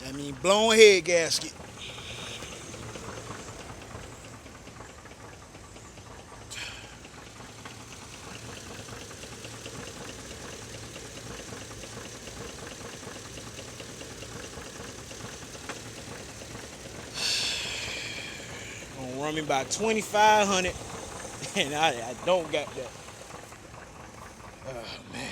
I mean, blown head gasket. Gonna run me about 2,500, and I don't got that. Oh man.